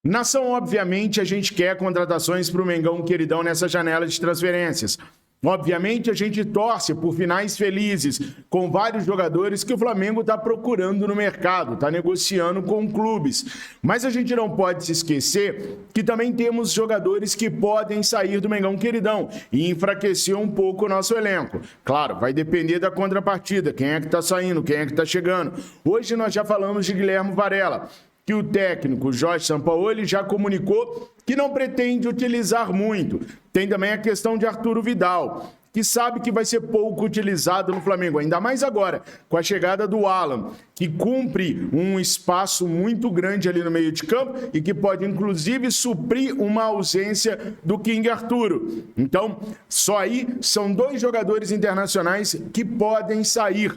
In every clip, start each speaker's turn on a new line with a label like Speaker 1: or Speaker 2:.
Speaker 1: Nação, obviamente, a gente quer contratações para o Mengão queridão nessa janela de transferências. Obviamente, a gente torce por finais felizes com vários jogadores que o Flamengo está procurando no mercado, está negociando com clubes. Mas a gente não pode se esquecer que também temos jogadores que podem sair do Mengão queridão e enfraquecer um pouco o nosso elenco. Claro, vai depender da contrapartida, quem é que está saindo, quem é que está chegando. Hoje nós já falamos de Guilherme Varela, que o técnico Jorge Sampaoli já comunicou que não pretende utilizar muito. Tem também a questão de Arturo Vidal, que sabe que vai ser pouco utilizado no Flamengo, ainda mais agora, com a chegada do Alan, que cumpre um espaço muito grande ali no meio de campo e que pode, inclusive, suprir uma ausência do King Arturo. Então, só aí são 2 jogadores internacionais que podem sair.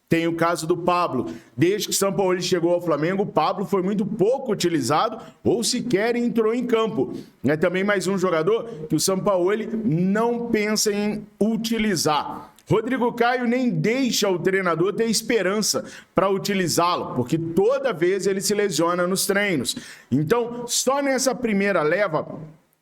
Speaker 1: Tem o caso do Pablo. Desde que Sampaoli chegou ao Flamengo, o Pablo foi muito pouco utilizado ou sequer entrou em campo. É também mais um jogador que o Sampaoli não pensa em utilizar. Rodrigo Caio nem deixa o treinador ter esperança para utilizá-lo, porque toda vez ele se lesiona nos treinos. Então, só nessa primeira leva,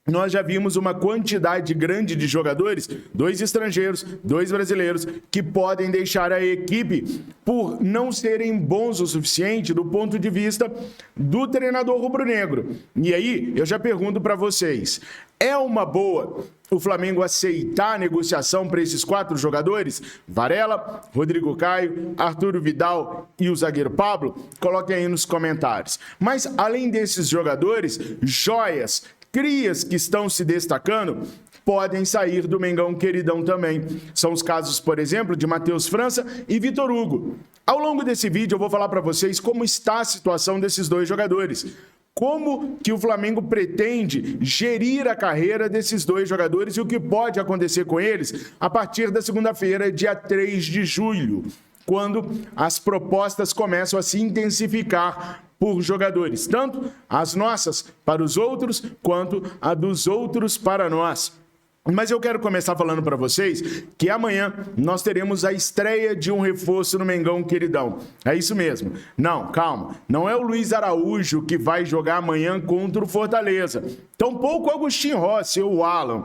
Speaker 1: nós já vimos uma quantidade grande de jogadores, 2 estrangeiros, 2 brasileiros, que podem deixar a equipe por não serem bons o suficiente do ponto de vista do treinador rubro-negro. E aí, eu já pergunto para vocês, é uma boa o Flamengo aceitar a negociação para esses 4 jogadores? Varela, Rodrigo Caio, Arturo Vidal e o zagueiro Pablo? Coloquem aí nos comentários. Mas, além desses jogadores, joias, crias que estão se destacando podem sair do Mengão queridão também. São os casos, por exemplo, de Matheus França e Vitor Hugo. Ao longo desse vídeo eu vou falar para vocês como está a situação desses 2 jogadores. Como que o Flamengo pretende gerir a carreira desses 2 jogadores e o que pode acontecer com eles a partir da segunda-feira, dia 3 de julho, quando as propostas começam a se intensificar por jogadores, tanto as nossas para os outros, quanto a dos outros para nós. Mas eu quero começar falando para vocês que amanhã nós teremos a estreia de um reforço no Mengão queridão. É isso mesmo. Não, calma. Não é o Luiz Araújo que vai jogar amanhã contra o Fortaleza. Tampouco o Agostinho Rossi ou o Alan.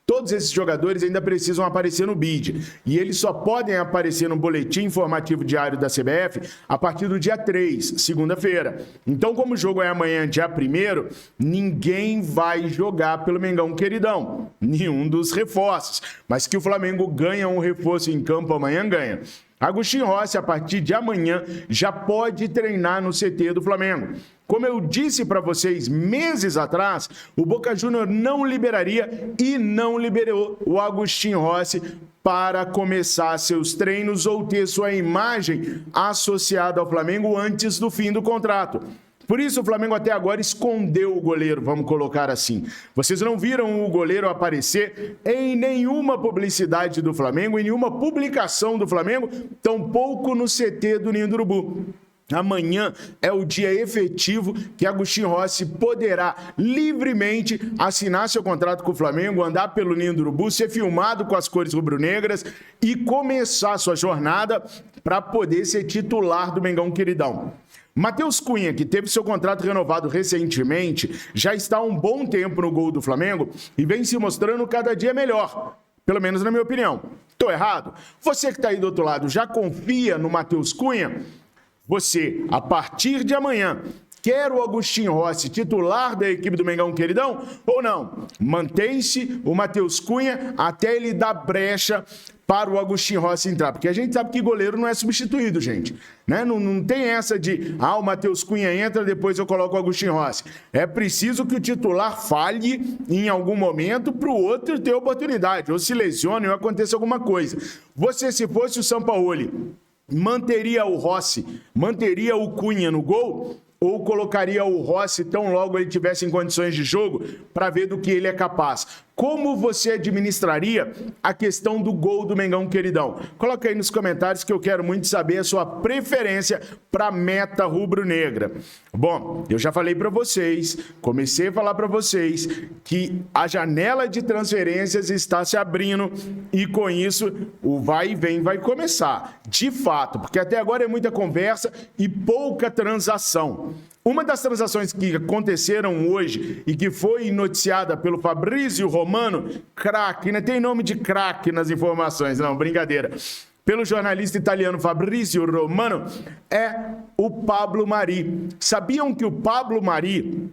Speaker 1: Todos esses jogadores ainda precisam aparecer no BID e eles só podem aparecer no boletim informativo diário da CBF a partir do dia 3, segunda-feira. Então, como o jogo é amanhã, dia 1º, ninguém vai jogar pelo Mengão queridão, nenhum dos reforços. Mas que o Flamengo ganha um reforço em campo amanhã, ganha. Agostinho Rossi, a partir de amanhã, já pode treinar no CT do Flamengo. Como eu disse para vocês meses atrás, o Boca Juniors não liberaria e não liberou o Agostinho Rossi para começar seus treinos ou ter sua imagem associada ao Flamengo antes do fim do contrato. Por isso, o Flamengo até agora escondeu o goleiro, vamos colocar assim. Vocês não viram o goleiro aparecer em nenhuma publicidade do Flamengo, em nenhuma publicação do Flamengo, tampouco no CT do Ninho do Urubu. Amanhã é o dia efetivo que Agostinho Rossi poderá livremente assinar seu contrato com o Flamengo, andar pelo Ninho do Urubu, ser filmado com as cores rubro-negras e começar sua jornada para poder ser titular do Mengão queridão. Matheus Cunha, que teve seu contrato renovado recentemente, já está há um bom tempo no gol do Flamengo e vem se mostrando cada dia melhor. Pelo menos na minha opinião. Estou errado? Você que está aí do outro lado já confia no Matheus Cunha? Você, a partir de amanhã, quer o Agostinho Rossi titular da equipe do Mengão queridão ou não? Mantém-se o Matheus Cunha até ele dar brecha para o Agostinho Rossi entrar, porque a gente sabe que goleiro não é substituído, gente, né? Não tem essa de, o Matheus Cunha entra, depois eu coloco o Agostinho Rossi. É preciso que o titular falhe em algum momento para o outro ter oportunidade, ou se lesione ou aconteça alguma coisa. Você, se fosse o Sampaoli, manteria o Rossi, manteria o Cunha no gol ou colocaria o Rossi tão logo ele tivesse em condições de jogo para ver do que ele é capaz? Como você administraria a questão do gol do Mengão queridão? Coloca aí nos comentários que eu quero muito saber a sua preferência para a meta rubro-negra. Bom, eu já falei para vocês, comecei a falar para vocês que a janela de transferências está se abrindo e com isso o vai e vem vai começar, de fato, porque até agora é muita conversa e pouca transação. Uma das transações que aconteceram hoje e que foi noticiada pelo Fabrício Romano, craque, né? Tem nome de craque nas informações, não, brincadeira. Pelo jornalista italiano Fabrício Romano, é o Pablo Mari. Sabiam que o Pablo Mari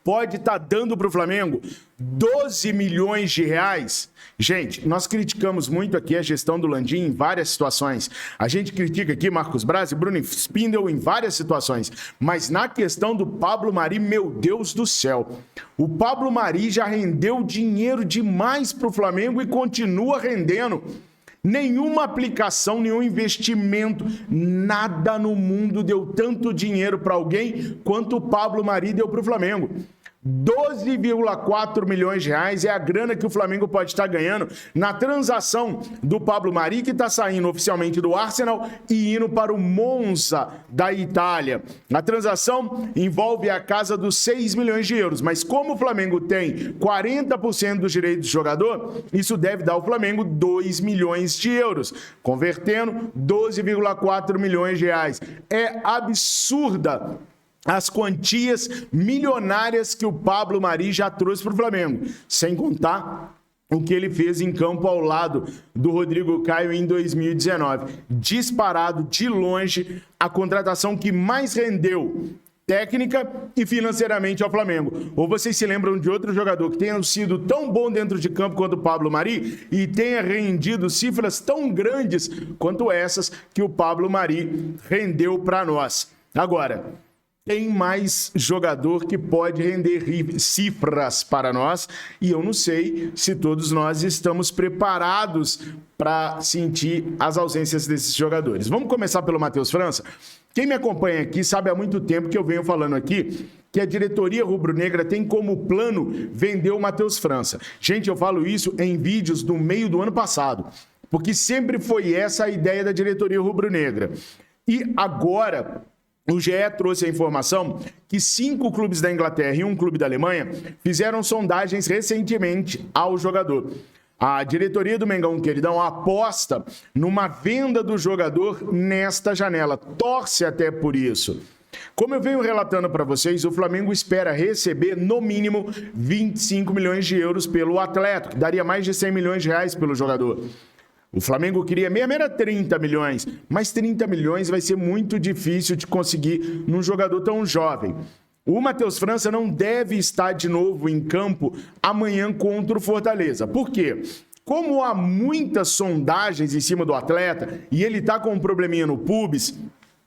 Speaker 1: pode estar dando para o Flamengo 12 milhões de reais? Gente, nós criticamos muito aqui a gestão do Landim em várias situações. A gente critica aqui Marcos Braz e Bruno Spindel em várias situações. Mas na questão do Pablo Mari, meu Deus do céu. O Pablo Mari já rendeu dinheiro demais para o Flamengo e continua rendendo. Nenhuma aplicação, nenhum investimento, nada no mundo deu tanto dinheiro para alguém quanto o Pablo Mari deu para o Flamengo. 12,4 milhões de reais é a grana que o Flamengo pode estar ganhando na transação do Pablo Mari, que está saindo oficialmente do Arsenal e indo para o Monza da Itália. A transação envolve a casa dos 6 milhões de euros, mas como o Flamengo tem 40% dos direitos do jogador, isso deve dar ao Flamengo 2 milhões de euros, convertendo 12,4 milhões de reais. É absurda as quantias milionárias que o Pablo Mari já trouxe para o Flamengo, sem contar o que ele fez em campo ao lado do Rodrigo Caio em 2019. Disparado, de longe, a contratação que mais rendeu técnica e financeiramente ao Flamengo. Ou vocês se lembram de outro jogador que tenha sido tão bom dentro de campo quanto o Pablo Mari e tenha rendido cifras tão grandes quanto essas que o Pablo Mari rendeu para nós? Agora, tem mais jogador que pode render cifras para nós e eu não sei se todos nós estamos preparados para sentir as ausências desses jogadores. Vamos começar pelo Matheus França? Quem me acompanha aqui sabe há muito tempo que eu venho falando aqui que a diretoria rubro-negra tem como plano vender o Matheus França. Gente, eu falo isso em vídeos do meio do ano passado, porque sempre foi essa a ideia da diretoria rubro-negra. E agora o GE trouxe a informação que 5 clubes da Inglaterra e um clube da Alemanha fizeram sondagens recentemente ao jogador. A diretoria do Mengão queridão aposta numa venda do jogador nesta janela. Torce até por isso. Como eu venho relatando para vocês, o Flamengo espera receber no mínimo 25 milhões de euros pelo atleta, que daria mais de 100 milhões de reais pelo jogador. O Flamengo queria mesmo era 30 milhões, mas 30 milhões vai ser muito difícil de conseguir num jogador tão jovem. O Matheus França não deve estar de novo em campo amanhã contra o Fortaleza. Por quê? Como há muitas sondagens em cima do atleta e ele está com um probleminha no pubis,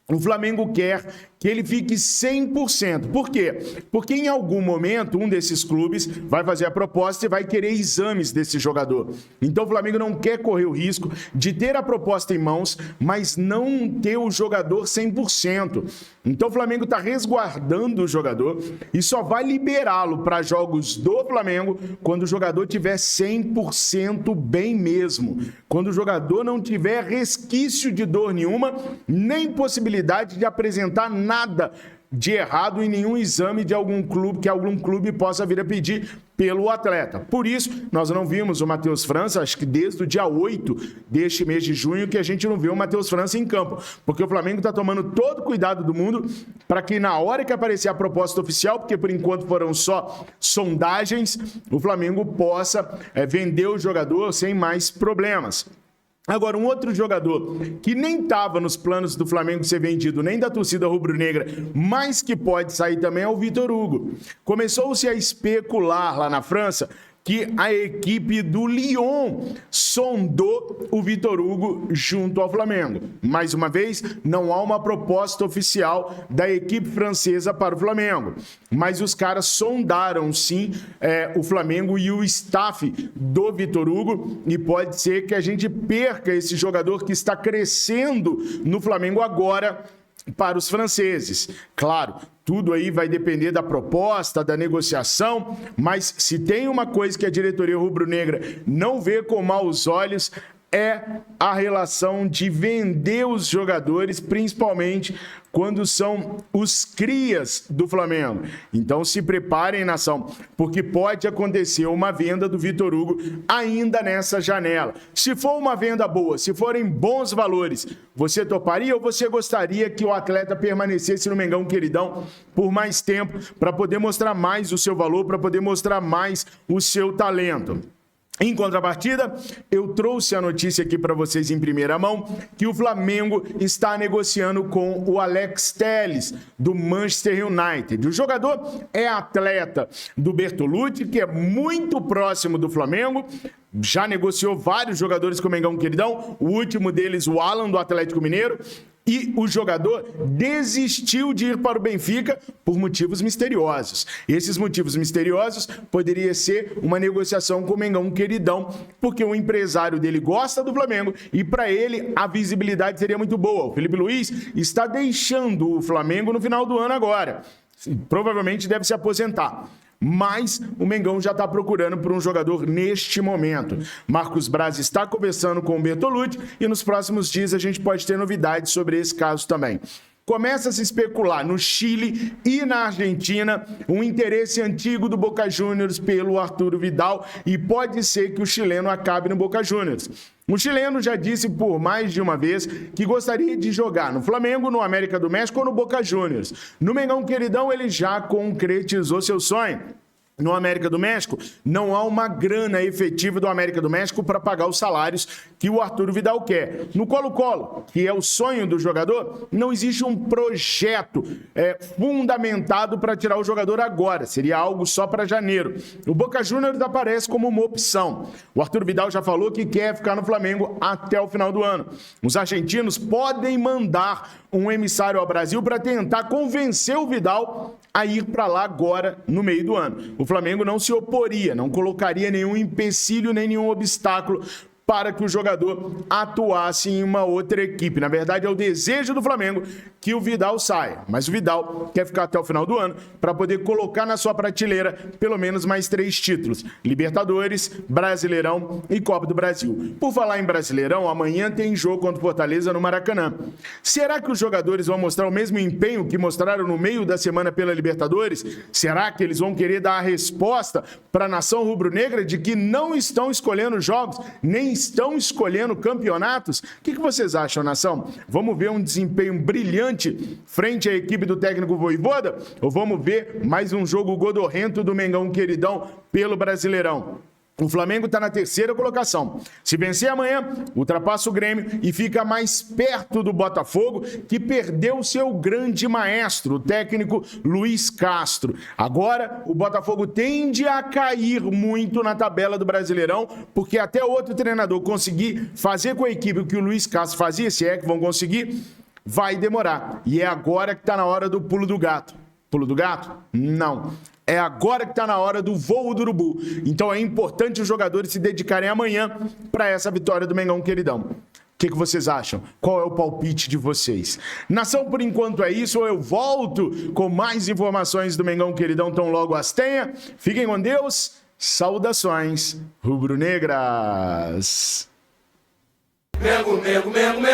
Speaker 1: o Flamengo quer que ele fique 100%. Por quê? Porque em algum momento um desses clubes vai fazer a proposta e vai querer exames desse jogador. Então o Flamengo não quer correr o risco de ter a proposta em mãos, mas não ter o jogador 100%. Então o Flamengo está resguardando o jogador e só vai liberá-lo para jogos do Flamengo quando o jogador tiver 100% bem mesmo. Quando o jogador não tiver resquício de dor nenhuma, nem possibilidade de apresentar nada de errado em nenhum exame de algum clube que algum clube possa vir a pedir pelo atleta. Por isso, nós não vimos o Matheus França, acho que desde o dia 8 deste mês de junho que a gente não vê o Matheus França em campo, porque o Flamengo está tomando todo o cuidado do mundo para que na hora que aparecer a proposta oficial, porque por enquanto foram só sondagens, o Flamengo possa vender o jogador sem mais problemas. Agora, um outro jogador que nem estava nos planos do Flamengo ser vendido, nem da torcida rubro-negra, mas que pode sair também é o Vitor Hugo. Começou-se a especular lá na França que a equipe do Lyon sondou o Vitor Hugo junto ao Flamengo. Mais uma vez, não há uma proposta oficial da equipe francesa para o Flamengo, mas os caras sondaram sim o Flamengo e o staff do Vitor Hugo, e pode ser que a gente perca esse jogador que está crescendo no Flamengo agora para os franceses. Claro, tudo aí vai depender da proposta, da negociação, mas se tem uma coisa que a diretoria rubro-negra não vê com maus olhos, é a relação de vender os jogadores, principalmente quando são os crias do Flamengo. Então se preparem, nação, porque pode acontecer uma venda do Vitor Hugo ainda nessa janela. Se for uma venda boa, se forem bons valores, você toparia ou você gostaria que o atleta permanecesse no Mengão Queridão por mais tempo, para poder mostrar mais o seu valor, para poder mostrar mais o seu talento? Em contrapartida, eu trouxe a notícia aqui para vocês em primeira mão que o Flamengo está negociando com o Alex Telles, do Manchester United. O jogador é atleta do Bertolucci, que é muito próximo do Flamengo, já negociou vários jogadores com o Mengão Queridão, o último deles, o Alan, do Atlético Mineiro, e o jogador desistiu de ir para o Benfica por motivos misteriosos. Esses motivos misteriosos poderia ser uma negociação com o Mengão Queridão, porque o empresário dele gosta do Flamengo e para ele a visibilidade seria muito boa. O Felipe Luiz está deixando o Flamengo no final do ano agora. Provavelmente deve se aposentar. Mas o Mengão já está procurando por um jogador neste momento. Marcos Braz está conversando com o Bertolucci e nos próximos dias a gente pode ter novidades sobre esse caso também. Começa a se especular no Chile e na Argentina um interesse antigo do Boca Juniors pelo Arturo Vidal e pode ser que o chileno acabe no Boca Juniors. O chileno já disse por mais de uma vez que gostaria de jogar no Flamengo, no América do México ou no Boca Juniors. No Mengão Queridão ele já concretizou seu sonho. No América do México, não há uma grana efetiva do América do México para pagar os salários que o Arturo Vidal quer. No Colo-Colo, que é o sonho do jogador, não existe um projeto fundamentado para tirar o jogador agora. Seria algo só para janeiro. O Boca Juniors aparece como uma opção. O Arturo Vidal já falou que quer ficar no Flamengo até o final do ano. Os argentinos podem mandar um emissário ao Brasil para tentar convencer o Vidal a ir para lá agora, no meio do ano. O Flamengo não se oporia, não colocaria nenhum empecilho, nem nenhum obstáculo para que o jogador atuasse em uma outra equipe. Na verdade, é o desejo do Flamengo que o Vidal saia. Mas o Vidal quer ficar até o final do ano para poder colocar na sua prateleira pelo menos mais 3 títulos: Libertadores, Brasileirão e Copa do Brasil. Por falar em Brasileirão, amanhã tem jogo contra o Fortaleza no Maracanã. Será que os jogadores vão mostrar o mesmo empenho que mostraram no meio da semana pela Libertadores? Será que eles vão querer dar a resposta para a nação rubro-negra de que não estão escolhendo jogos, nem estão escolhendo campeonatos? O que vocês acham, nação? Vamos ver um desempenho brilhante frente à equipe do técnico Vojvoda? Ou vamos ver mais um jogo godorrento do Mengão Queridão pelo Brasileirão? O Flamengo está na 3ª colocação. Se vencer amanhã, ultrapassa o Grêmio e fica mais perto do Botafogo, que perdeu seu grande maestro, o técnico Luiz Castro. Agora, o Botafogo tende a cair muito na tabela do Brasileirão, porque até outro treinador conseguir fazer com a equipe o que o Luiz Castro fazia, se é que vão conseguir, vai demorar. E é agora que está na hora do pulo do gato. Pulo do gato? Não. É agora que está na hora do voo do urubu. Então é importante os jogadores se dedicarem amanhã para essa vitória do Mengão Queridão. O que vocês acham? Qual é o palpite de vocês? Nação, por enquanto é isso. Eu volto com mais informações do Mengão Queridão tão logo as tenha. Fiquem com Deus. Saudações rubro-negras.
Speaker 2: Mengo, mengo, mengo, mengo.